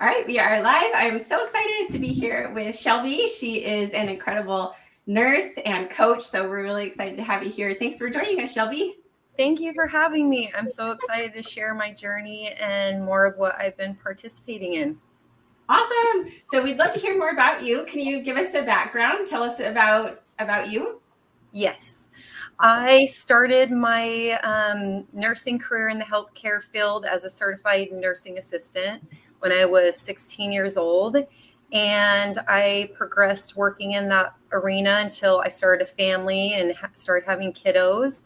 All right, we are live. I'm so excited to be here with Shelby. She is an incredible nurse and coach, so we're really excited to have you here. Thanks for joining us, Shelby. Thank you for having me. I'm so excited to share my journey and more of what I've been participating in. Awesome. So we'd love to hear more about you. Can you give us a background? Tell us about you. Yes. I started my nursing career in the healthcare field as a certified nursing assistant when I was 16 years old. And I progressed working in that arena until I started a family and started having kiddos.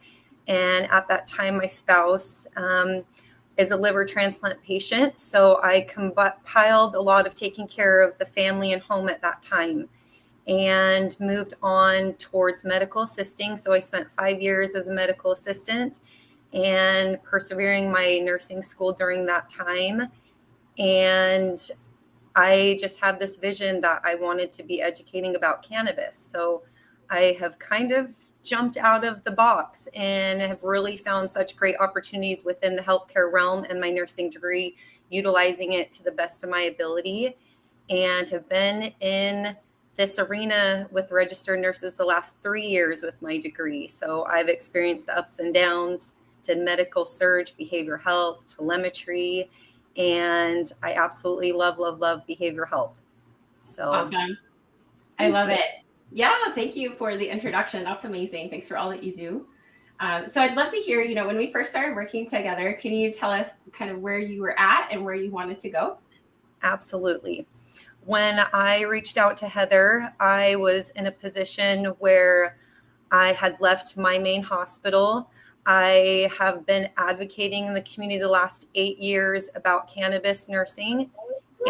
And at that time, my spouse is a liver transplant patient. So I compiled a lot of taking care of the family and home at that time and moved on towards medical assisting. So I spent 5 years as a medical assistant and persevering my nursing school during that time. And I just had this vision that I wanted to be educating about cannabis. So I have kind of jumped out of the box and have really found such great opportunities within the healthcare realm and my nursing degree, utilizing it to the best of my ability, and have been in this arena with registered nurses the last 3 years with my degree. So I've experienced the ups and downs, did medical surge, behavioral health, telemetry, and I absolutely love behavioral health. So Awesome. I love it. Yeah, thank you for the introduction. That's amazing. Thanks for all that you do. So I'd love to hear, when we first started working together, can you tell us kind of where you were at and where you wanted to go? Absolutely. When I reached out to Heather, I was in a position where I had left my main hospital. I have been advocating in the community the last 8 years about cannabis nursing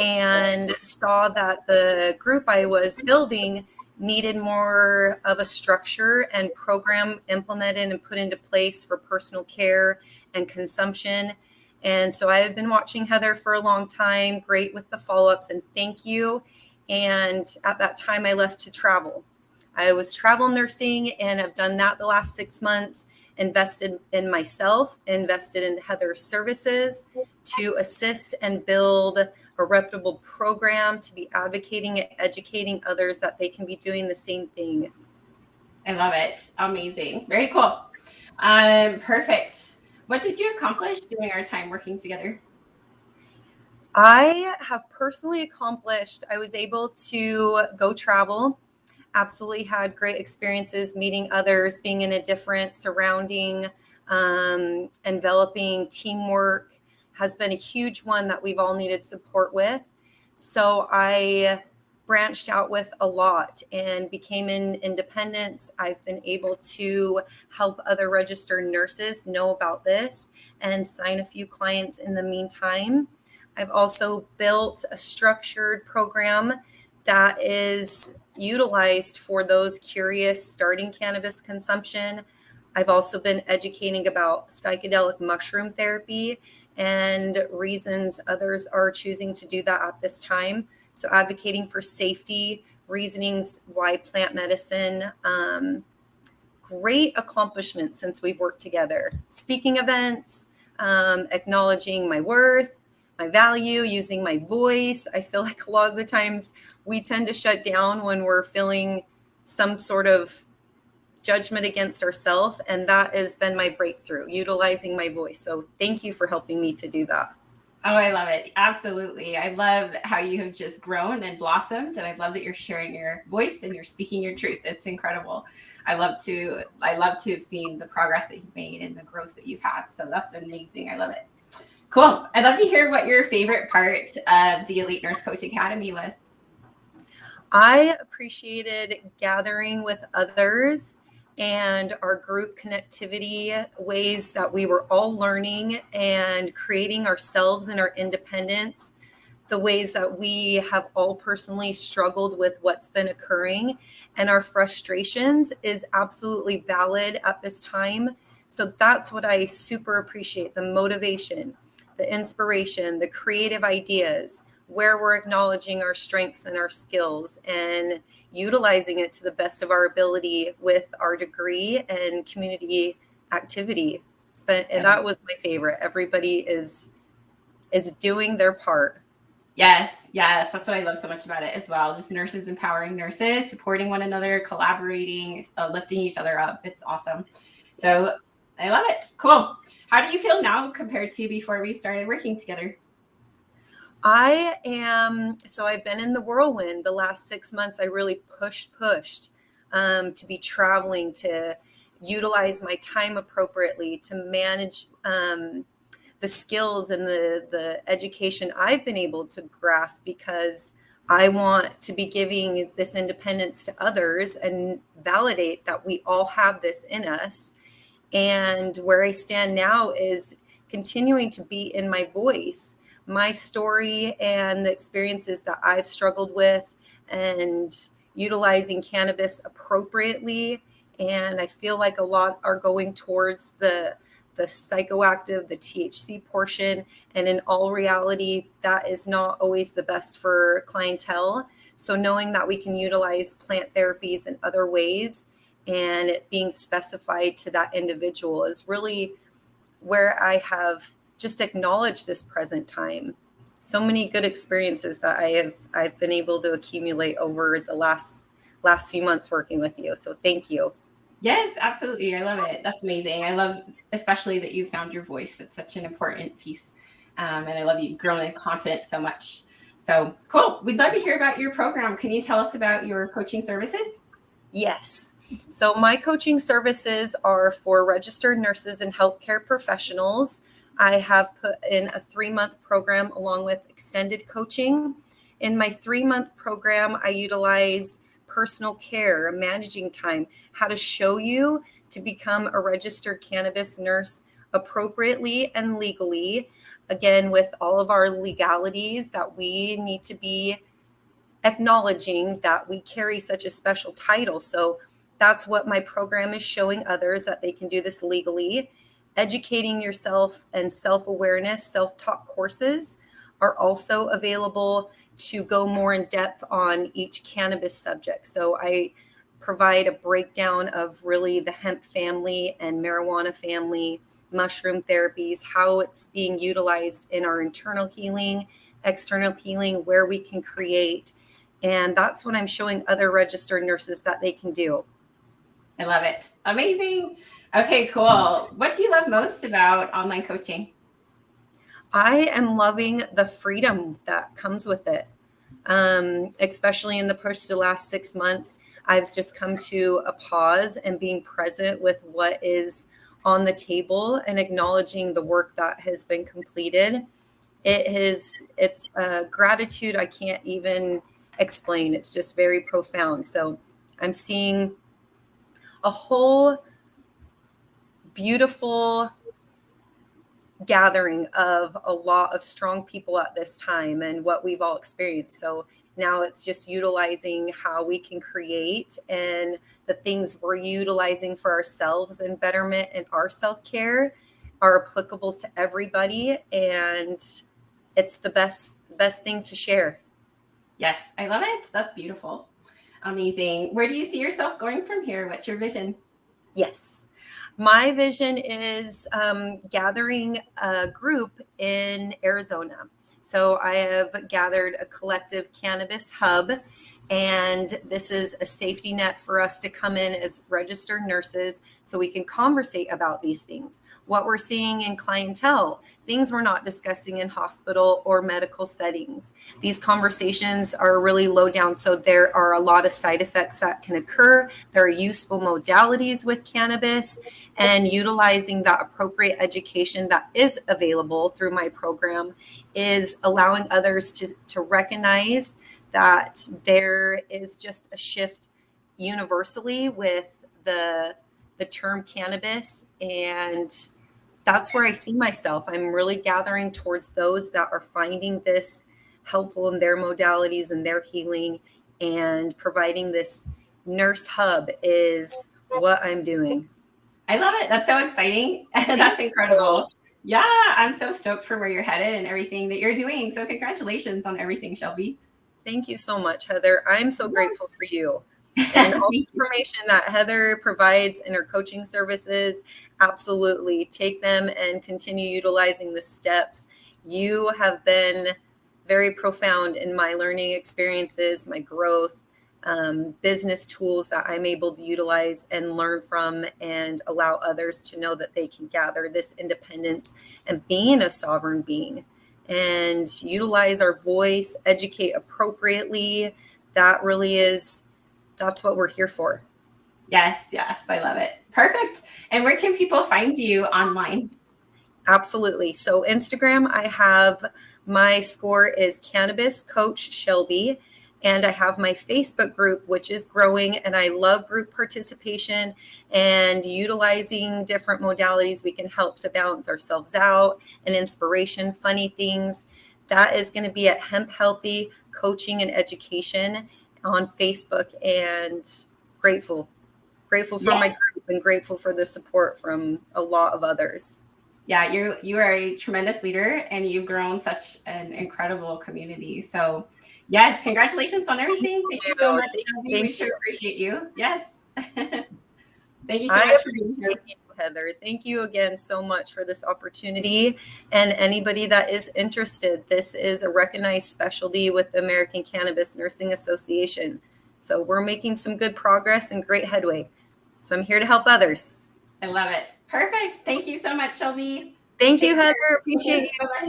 and saw that the group I was building needed more of a structure and program implemented and put into place for personal care and consumption. And so I have been watching Heather for a long time, great with the follow-ups, and thank you. And at that time, I left to travel. I was travel nursing and have done that the last 6 months, invested in myself, invested in Heather's services to assist and build a reputable program to be advocating and educating others that they can be doing the same thing. I love it. Amazing. Very cool. Perfect. What did you accomplish during our time working together? I have personally accomplished, I was able to go travel, absolutely had great experiences meeting others, being in a different surrounding, enveloping teamwork has been a huge one that we've all needed support with. So I branched out with a lot and became in independence. I've been able to help other registered nurses know about this and sign a few clients in the meantime. I've also built a structured program that is utilized for those curious starting cannabis consumption. I've also been educating about psychedelic mushroom therapy and reasons others are choosing to do that at this time. So advocating for safety, reasonings why plant medicine, great accomplishment since we've worked together. Speaking events, acknowledging my worth, my value, using my voice. I feel like a lot of the times we tend to shut down when we're feeling some sort of judgment against ourselves. And that has been my breakthrough, utilizing my voice. So thank you for helping me to do that. Oh, I love it. Absolutely. I love how you have just grown and blossomed. And I love that you're sharing your voice and you're speaking your truth. It's incredible. I love to have seen the progress that you've made and the growth that you've had. So that's amazing. I love it. Cool. I'd love to hear what your favorite part of the Elite Nurse Coach Academy was. I appreciated gathering with others and our group connectivity, ways that we were all learning and creating ourselves and our independence, the ways that we have all personally struggled with what's been occurring, and our frustrations is absolutely valid at this time. So that's what I super appreciate, the motivation, the inspiration, the creative ideas, where we're acknowledging our strengths and our skills and utilizing it to the best of our ability with our degree and community activity. And that was my favorite. Everybody is doing their part. Yes, yes, that's what I love so much about it as well. Just nurses empowering nurses, supporting one another, collaborating, lifting each other up. It's awesome. So Yes. I love it. Cool. How do you feel now compared to before we started working together? So I've been in the whirlwind the last 6 months. I really pushed to be traveling, to utilize my time appropriately, to manage the skills and the education I've been able to grasp, because I want to be giving this independence to others and validate that we all have this in us. And where I stand now is continuing to be in my voice, my story, and the experiences that I've struggled with, and utilizing cannabis appropriately. And I feel like a lot are going towards the psychoactive, the THC portion. And in all reality, that is not always the best for clientele. So knowing that we can utilize plant therapies in other ways, and it being specified to that individual, is really where I have just acknowledged this present time. So many good experiences that I've been able to accumulate over the last few months working with you. So thank you. Yes, absolutely. I love it. That's amazing. I love especially that you found your voice. It's such an important piece. And I love you growing in confidence so much. So cool. We'd love to hear about your program. Can you tell us about your coaching services? Yes. So my coaching services are for registered nurses and healthcare professionals. I have put in a 3-month program along with extended coaching. In my 3-month program, I utilize personal care, managing time, how to show you to become a registered cannabis nurse appropriately and legally. Again, with all of our legalities that we need to be acknowledging that we carry such a special title. So that's what my program is showing others, that they can do this legally. Educating yourself and self-awareness, self-taught courses are also available to go more in depth on each cannabis subject. So I provide a breakdown of really the hemp family and marijuana family, mushroom therapies, how it's being utilized in our internal healing, external healing, where we can create. And that's what I'm showing other registered nurses that they can do. I love it. Amazing. Okay, cool. What do you love most about online coaching? I am loving the freedom that comes with it. Especially in the push the last 6 months, I've just come to a pause and being present with what is on the table and acknowledging the work that has been completed. It's a gratitude I can't even explain. It's just very profound. So I'm seeing a whole beautiful gathering of a lot of strong people at this time and what we've all experienced. So now it's just utilizing how we can create, and the things we're utilizing for ourselves and betterment and our self-care are applicable to everybody. And it's the best thing to share. Yes, I love it. That's beautiful. Amazing. Where do you see yourself going from here? What's your vision? Yes. My vision is gathering a group in Arizona. So I have gathered a collective cannabis hub, and this is a safety net for us to come in as registered nurses so we can conversate about these things. What we're seeing in clientele, things we're not discussing in hospital or medical settings. These conversations are really low down, so there are a lot of side effects that can occur. There are useful modalities with cannabis, and utilizing that appropriate education that is available through my program is allowing others to recognize that there is just a shift universally with the term cannabis. And that's where I see myself. I'm really gathering towards those that are finding this helpful in their modalities and their healing, and providing this nurse hub is what I'm doing. I love it. That's so exciting. That's incredible. Yeah, I'm so stoked for where you're headed and everything that you're doing. So congratulations on everything, Shelby. Thank you so much, Heather. I'm so grateful for you. And all the information that Heather provides in her coaching services, absolutely take them and continue utilizing the steps. You have been very profound in my learning experiences, my growth, business tools that I'm able to utilize and learn from, and allow others to know that they can gather this independence and being a sovereign being, and utilize our voice, educate appropriately. That really is, that's what we're here for. Yes, yes, I love it. Perfect. And where can people find you online? Absolutely. So Instagram, I have, my score is Cannabis Coach Shelby. And I have my Facebook group, which is growing, and I love group participation and utilizing different modalities we can help to balance ourselves out, and inspiration, funny things. That is going to be at Hemp Healthy Coaching and Education on Facebook, and grateful for my group, and grateful for the support from a lot of others. Yeah, you are a tremendous leader, and you've grown such an incredible community. So yes, congratulations on everything. Thank you so much, Shelby. We sure appreciate you. Yes. Thank you so much for being here. You, Heather. Thank you again so much for this opportunity. And anybody that is interested, this is a recognized specialty with the American Cannabis Nursing Association. So we're making some good progress and great headway. So I'm here to help others. I love it. Perfect. Thank you so much, Shelby. Thank you, Heather. Appreciate you. Bye-bye.